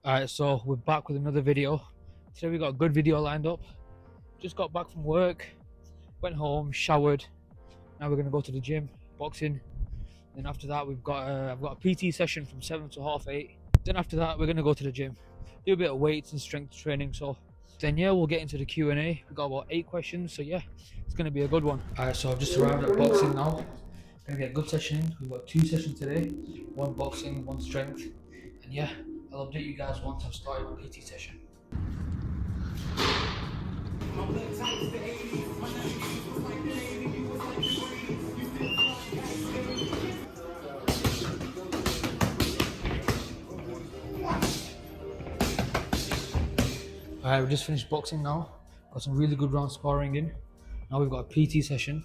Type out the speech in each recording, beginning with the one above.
Alright, so we're back with another video. Today we got a good video lined up. Just got back from work, went home, showered. Now we're gonna go to the gym, boxing. Then after that I've got a PT session from 7 to half 8. Then after that we're gonna go to the gym, do a bit of weights and strength training. So then yeah, we'll get into the Q&A. We've got about 8 questions, so yeah, it's gonna be a good one. Alright, so I've just arrived at boxing now. Gonna get a good session in. We've got 2 sessions today, one boxing, one strength. And yeah, I'll update you guys once I've started my PT session. Alright, we just finished boxing now. Got some really good round sparring in. Now we've got a PT session.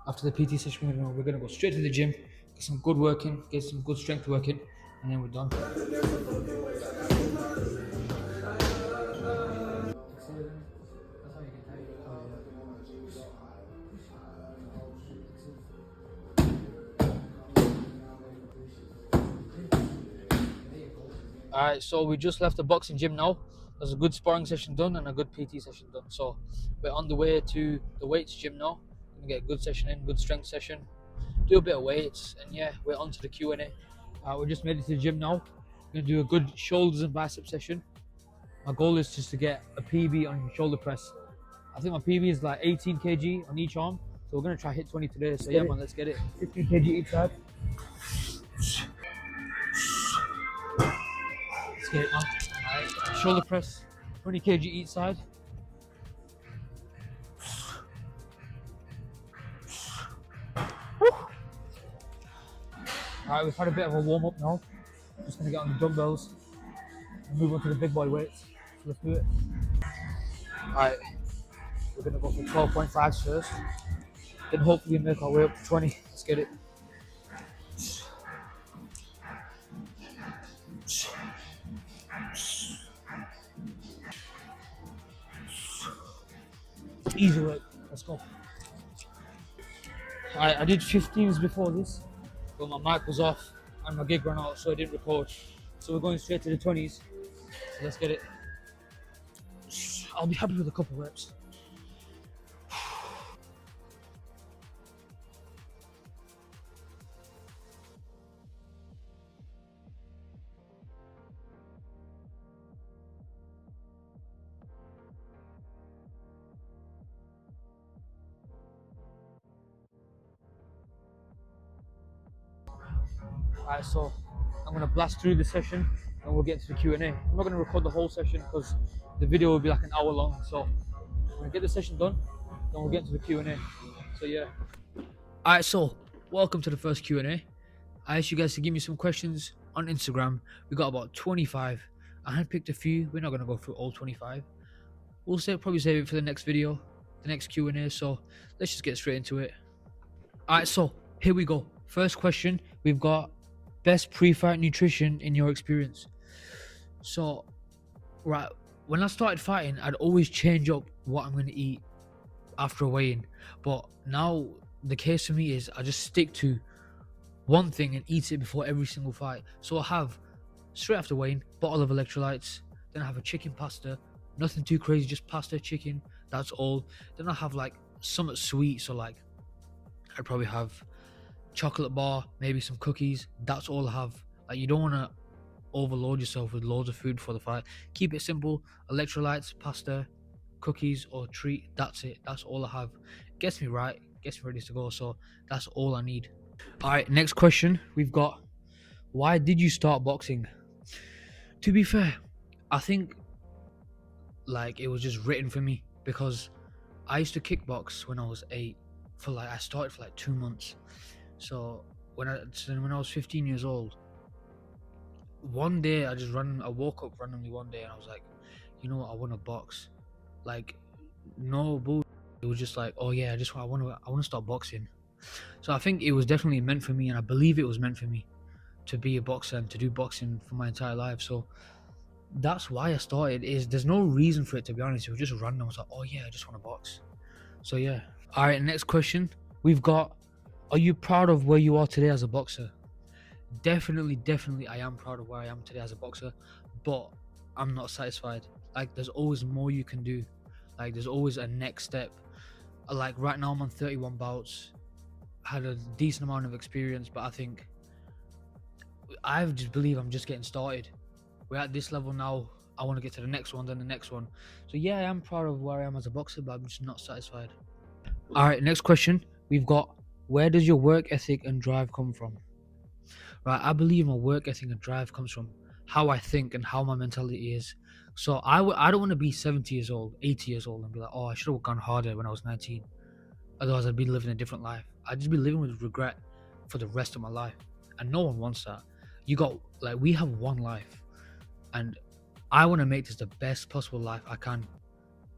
After the PT session, we're gonna go straight to the gym, get some good work in, get some good strength work in, and then we're done. Alright, so we just left the boxing gym now. There's a good sparring session done and a good PT session done. So we're on the way to the weights gym now. Gonna get a good session in, good strength session, do a bit of weights, and yeah, we're on to the Q&A. We just made it to the gym now. We're gonna do a good shoulders and bicep session. My goal is just to get a PB on shoulder press. I think my PB is like 18 kg on each arm. So we're gonna try hit 20 today. So yeah, man, let's get it. 15 kg each side. Let's get it, man. Alright, shoulder press, 20 kg each side. Alright, we've had a bit of a warm up now. Just gonna get on the dumbbells and move on to the big boy weights. So let's do it. Alright, we're gonna go for 12.5 first. Then hopefully make our way up to 20. Let's get it. Easy work. Let's go. I did 15s before this, but my mic was off and my gig ran out, so I didn't record. So we're going straight to the 20s. So let's get it. I'll be happy with a couple reps. Alright, so I'm gonna blast through the session and we'll get to the Q&A. I'm not gonna record the whole session because the video will be like an hour long. So I'm gonna get the session done, then we'll get to the Q&A. So yeah. Alright, so welcome to the first Q&A. I asked you guys to give me some questions on Instagram. We got about 25. I handpicked a few. We're not gonna go through all 25. We'll probably save it for the next video, the next Q&A. So let's just get straight into it. Alright, so here we go. First question, we've got best pre-fight nutrition in your experience. So, right, when I started fighting, I'd always change up what I'm going to eat after a weigh-in. But now the case for me is I just stick to one thing and eat it before every single fight. So I have, straight after weigh-in, bottle of electrolytes. Then I have a chicken pasta. Nothing too crazy, just pasta, chicken. That's all. Then I have like something sweet. So like, I'd probably have chocolate bar, maybe some cookies. That's all I have. Like, you don't want to overload yourself with loads of food for the fight. Keep it simple. Electrolytes, pasta, cookies, or treat. That's it. That's all I have. Gets me right, gets me ready to go. So that's all I need. All right, next question we've got, why did you start boxing? To be fair, I think like it was just written for me, because I used to kickbox when I was 8. I started for like 2 months. So when I was 15 years old, one day I woke up randomly one day and I was like, you know what, I want to box. Like, no bull. It was just like, oh yeah, I want to start boxing. So I think it was definitely meant for me, and I believe it was meant for me to be a boxer and to do boxing for my entire life. So that's why I started. There's no reason for it, to be honest. It was just random. I was like, oh yeah, I just want to box. So yeah. All right, next question we've got, are you proud of where you are today as a boxer? Definitely I am proud of where I am today as a boxer. but I'm not satisfied. Like there's always more you can do. Like there's always a next step. Like right now I'm on 31 bouts. Had a decent amount of experience, but I think I just believe I'm just getting started. We're at this level now. I want to get to the next one, then the next one. So yeah, I am proud of where I am as a boxer, but I'm just not satisfied. All right, next question. We've got, where does your work ethic and drive come from? Right, I believe my work ethic and drive comes from how I think and how my mentality is. So I don't want to be 70 years old, 80 years old and be like, oh, I should have gone harder when I was 19. Otherwise, I'd be living a different life. I'd just be living with regret for the rest of my life. And no one wants that. We have one life. And I want to make this the best possible life I can.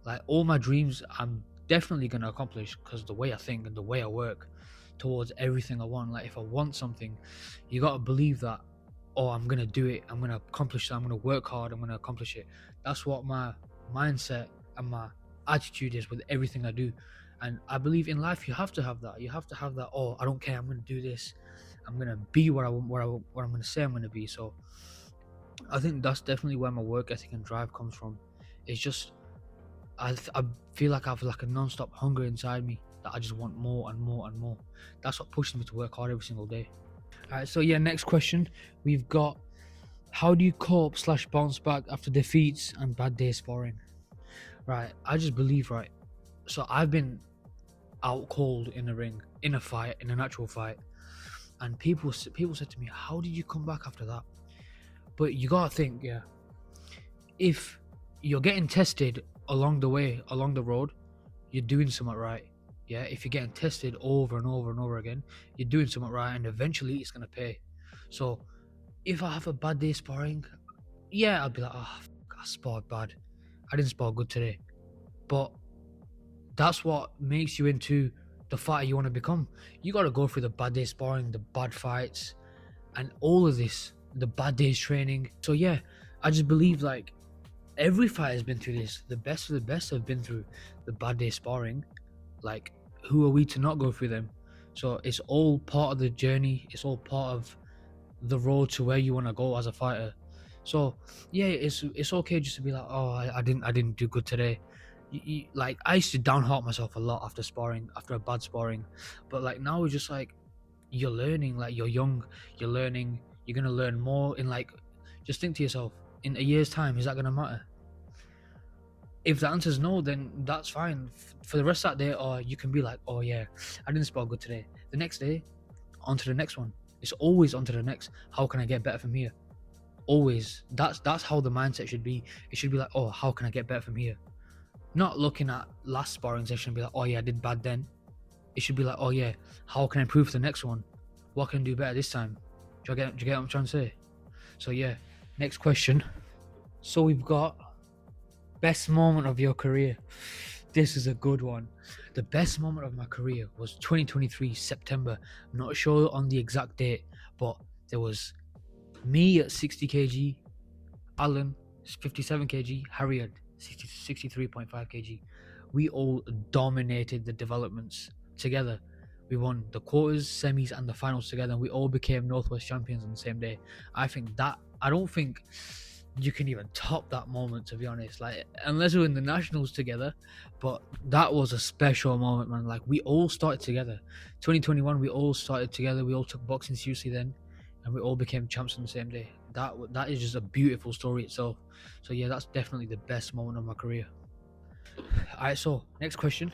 Like all my dreams, I'm definitely going to accomplish because the way I think and the way I work towards everything I want. Like if I want something, you got to believe that, oh, I'm going to do it. I'm going to accomplish that. I'm going to work hard. I'm going to accomplish it. That's what my mindset and my attitude is with everything I do. And I believe in life, you have to have that. You have to have that, oh, I don't care. I'm going to do this. I'm going to be what I'm going to say I'm going to be. So I think that's definitely where my work ethic and drive comes from. It's just, I feel like I have like a non-stop hunger inside me that I just want more and more and more. That's what pushes me to work hard every single day. All right, so yeah, next question. We've got, how do you cope / bounce back after defeats and bad day sparring? Right, I just believe, right, so I've been out cold in the ring, in a fight, in an actual fight, and people said to me, how did you come back after that? But you gotta think, yeah, if you're getting tested along the way, along the road, you're doing something right. Yeah, if you're getting tested over and over and over again, you're doing something right, and eventually it's gonna pay. So if I have a bad day sparring, yeah, I'll be like, oh, I sparred bad. I didn't spar good today. But that's what makes you into the fighter you want to become. You got to go through the bad day sparring, the bad fights, and all of this, the bad days training. So yeah, I just believe like every fighter has been through this. The best of the best have been through the bad day sparring. Like, who are we to not go through them? So it's all part of the journey. It's all part of the road to where you want to go as a fighter. So yeah, it's okay just to be like, oh, I didn't do good today. Like I used to downheart myself a lot after sparring, after a bad sparring, but like now it's just like you're learning. Like you're young, you're learning. You're gonna learn more. In like, just think to yourself, in a year's time, is that gonna matter? If the answer is no, then that's fine for the rest of that day. Or you can be like, oh yeah, I didn't spar good today. The next day, on to the next one. It's always on to the next. How can I get better from here? Always. That's how the mindset should be. It should be like, oh, how can I get better from here? Not looking at last sparring session and be like, oh yeah, I did bad then. It should be like, oh yeah, how can I improve for the next one? What can I do better this time? Do you get what I'm trying to say? So yeah, next question. So we've got best moment of your career. This is a good one. The best moment of my career was 2023 September. I'm not sure on the exact date, but there was me at 60 kg, Alan 57 kg, Harry at 63.5 kg. We all dominated the developments together. We won the quarters, semis, and the finals together, and we all became Northwest champions on the same day. I don't think you can even top that moment, to be honest. Like, unless we were in the nationals together, but that was a special moment, man. Like, we all started together. 2021, we all started together. We all took boxing seriously then, and we all became champs on the same day. That is just a beautiful story itself. So yeah, that's definitely the best moment of my career. Alright, so next question.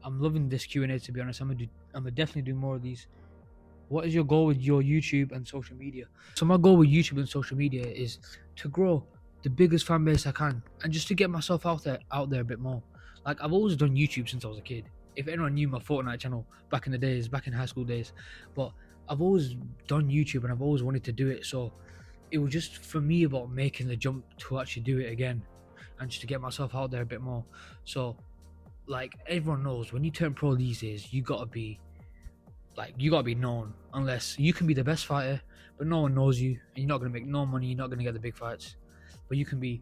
I'm loving this Q&A, to be honest. I'm gonna definitely do more of these. What is your goal with your YouTube and social media? So my goal with YouTube and social media is to grow the biggest fan base I can, and just to get myself out there a bit more. Like, I've always done YouTube since I was a kid. If anyone knew my Fortnite channel back in the days, back in high school days, but I've always done YouTube and I've always wanted to do it. So it was just for me about making the jump to actually do it again, and just to get myself out there a bit more. So like everyone knows, when you turn pro these days, you gotta be known. Unless you can be the best fighter, but no one knows you, and you're not gonna make no money, you're not gonna get the big fights. But you can be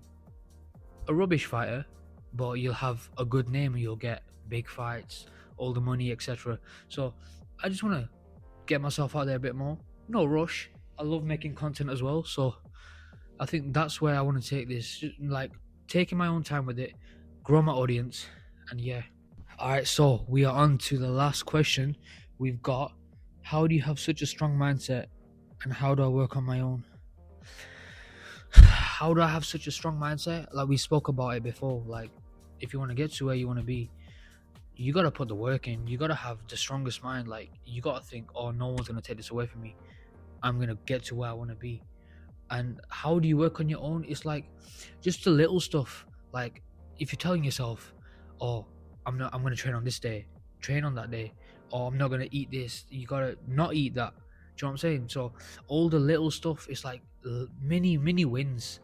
a rubbish fighter, but you'll have a good name and you'll get big fights, all the money, etc. So I just want to get myself out there a bit more. No rush. I love making content as well, so I think that's where I want to take this, like taking my own time with it, grow my audience, and yeah. All right, so we are on to the last question. We've got, how do you have such a strong mindset, and how do I work on my own? How do I have such a strong mindset? Like we spoke about it before. Like, if you want to get to where you want to be, you gotta put the work in. You gotta have the strongest mind. Like, you gotta think, oh, no one's gonna take this away from me. I'm gonna get to where I want to be. And how do you work on your own? It's like just the little stuff. Like, if you're telling yourself, oh, I'm gonna train on this day, train on that day, or I'm not gonna eat this, you gotta not eat that. Do you know what I'm saying? So all the little stuff, it's like mini wins.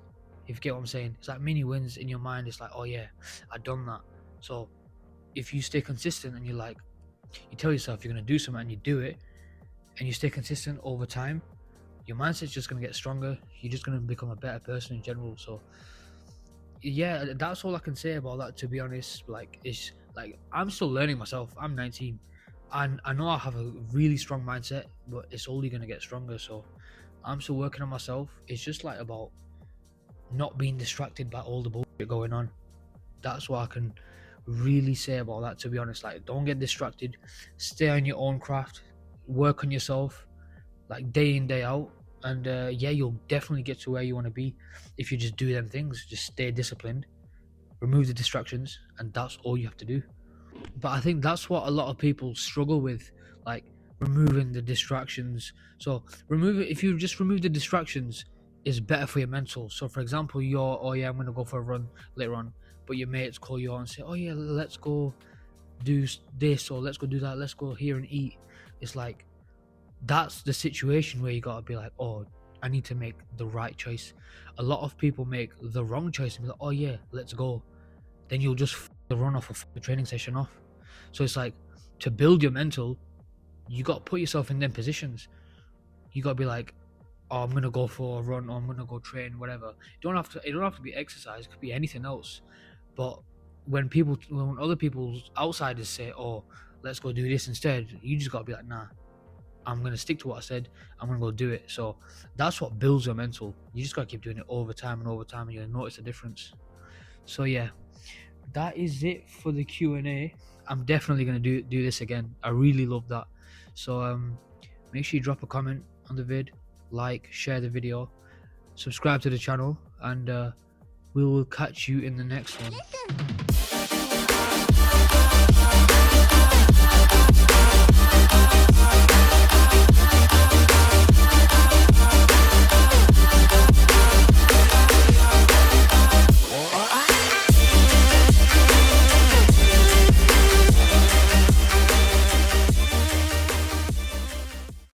If you get what I'm saying, it's like mini wins in your mind. It's like, oh yeah, I done that. So if you stay consistent and you tell yourself you're gonna do something and you do it, and you stay consistent over time, your mindset's just gonna get stronger. You're just gonna become a better person in general. So yeah, that's all I can say about that, to be honest. Like, it's like I'm still learning myself. I'm 19 and I know I have a really strong mindset, but it's only gonna get stronger. So I'm still working on myself. It's just like about not being distracted by all the bullshit going on. That's what I can really say about that, to be honest. Like, don't get distracted, stay on your own craft, work on yourself, like day in, day out. And yeah, you'll definitely get to where you want to be if you just do them things. Just stay disciplined, remove the distractions, and that's all you have to do. But I think that's what a lot of people struggle with, like removing the distractions. So if you just remove the distractions, is better for your mental. So for example, you're, oh yeah, I'm gonna go for a run later on, but your mates call you out and say, oh yeah, let's go do this, or let's go do that, let's go here and eat. It's like, that's the situation where you gotta be like, oh, I need to make the right choice. A lot of people make the wrong choice and be like, oh yeah, let's go. Then you'll just the run off of the training session off. So it's like, to build your mental, you gotta put yourself in them positions. You gotta be like, oh, I'm gonna go for a run, or I'm gonna go train, whatever. It don't have to be exercise. It could be anything else. But when other people's outsiders say, oh, let's go do this instead, you just gotta be like, nah, I'm gonna stick to what I said. I'm gonna go do it. So that's what builds your mental. You just gotta keep doing it over time and over time, and you'll notice the difference. So yeah, that is it for the Q&A. I'm definitely gonna do this again. I really love that. So make sure you drop a comment on the vid, like, share the video, subscribe to the channel, and we will catch you in the next one.